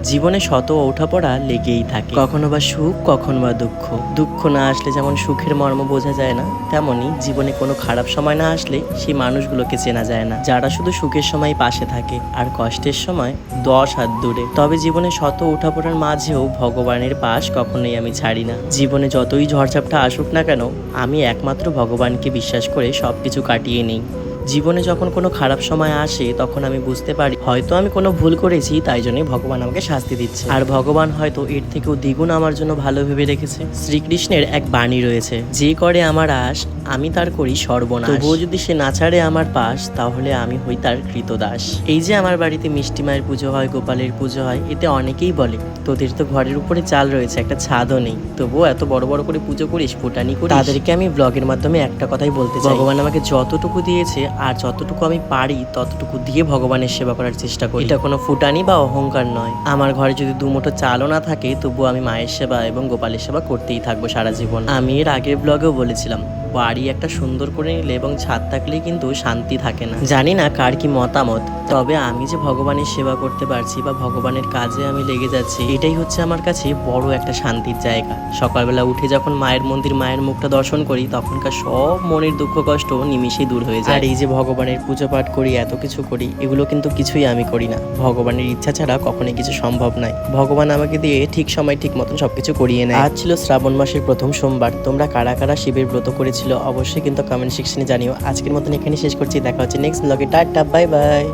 জীবনে শত ওঠাপড়া লেগেই থাকে, কখনো বা সুখ কখনো বা দুঃখ। দুঃখ না আসলে যেমন সুখের মর্ম বোঝা যায় না, তেমনি জীবনে কোনো খারাপ সময় না আসলে সেই মানুষগুলোকে চেনা যায় না, যারা শুধু সুখের সময় পাশে থাকে আর কষ্টের সময় 10 হাত দূরে। তবে জীবনে শত ওঠাপড়ার মাঝেও ভগবানের পাশ কখনোই আমি ছাড়ি না। জীবনে যতই ঝড়ঝাপটা আসুক না কেন, আমি একমাত্র ভগবানকে বিশ্বাস করে সবকিছু কাটিয়ে নিই। জীবনে যখন কোনো খারাপ সময় আসে তখন আমি বুঝতে পারি হয়তো আমি কোনো ভুল করেছি, তাই জন্যই ভগবান আমাকে শাস্তি দিচ্ছে। আর ভগবান হয়তো এর থেকেও দ্বিগুণ আমার জন্য ভালো ভেবে রেখেছে। শ্রীকৃষ্ণের এক বাণী রয়েছে, যে করে আমার আশ আমি তার করি সর্বনাশ। তবুও যদি সে না ছাড়ে আমার পাশ, তাহলে আমি হই তার কৃতদাস। এই যে আমার বাড়িতে মিষ্টি মায়ের পুজো হয়, গোপালের পুজো হয়, এতে অনেকেই বলে তোদের তো ঘরের উপরে চাল রয়েছে, একটা ছাদও নেই, তবুও এত বড় বড় করে পুজো করিস, ফুটানি করিস। তাদেরকে আমি ব্লগের মাধ্যমে একটা কথাই বলতে চাই, ভগবান আমাকে যতটুকু দিয়েছে আর যতটুকু আমি পারি ততটুকু দিয়ে ভগবানের সেবা করার চেষ্টা করি। এটা কোনো ফুটানি বা অহংকার নয়। আমার ঘরে যদি দুমুঠো চালও না থাকে, তবুও আমি মায়ের সেবা এবং গোপালের সেবা করতেই থাকবো সারা জীবন। আমি এর আগের ব্লগেও বলেছিলাম, বাড়ি একটা সুন্দর করে নিলে এবং ছাদ থাকলেই কিন্তু শান্তি থাকে না। জানি না কার কি মতামত, তবে আমি যে ভগবানের সেবা করতে পারছি বা ভগবানের কাজে আমি লেগে যাচ্ছি, এটাই হচ্ছে আমার কাছে বড় একটা শান্তির জায়গা। সকালবেলা উঠে যখন মায়ের মন্দির, মায়ের মুখটা দর্শন করি, তখনকার সব মনের দুঃখ কষ্ট নিমিষেই দূর হয়ে যায়। আর এই যে ভগবানের পুজো পাঠ করি, এত কিছু করি, এগুলো কিন্তু কিছুই আমি করি না। ভগবানের ইচ্ছা ছাড়া কখনোই কিছু সম্ভব নয়। ভগবান আমাকে দিয়ে ঠিক সময় ঠিক মতন সবকিছু করিয়ে নেয়। আজ ছিল শ্রাবণ মাসের প্রথম সোমবার। তোমরা কারা কারা শিবের ব্রত করেছিল অবশ্যই কিন্তু কমেন্ট সেকশনে জানিও। আজকের মতন এখানে শেষ করছি, দেখা হচ্ছে নেক্সট ব্লগে। Tata, bye bye.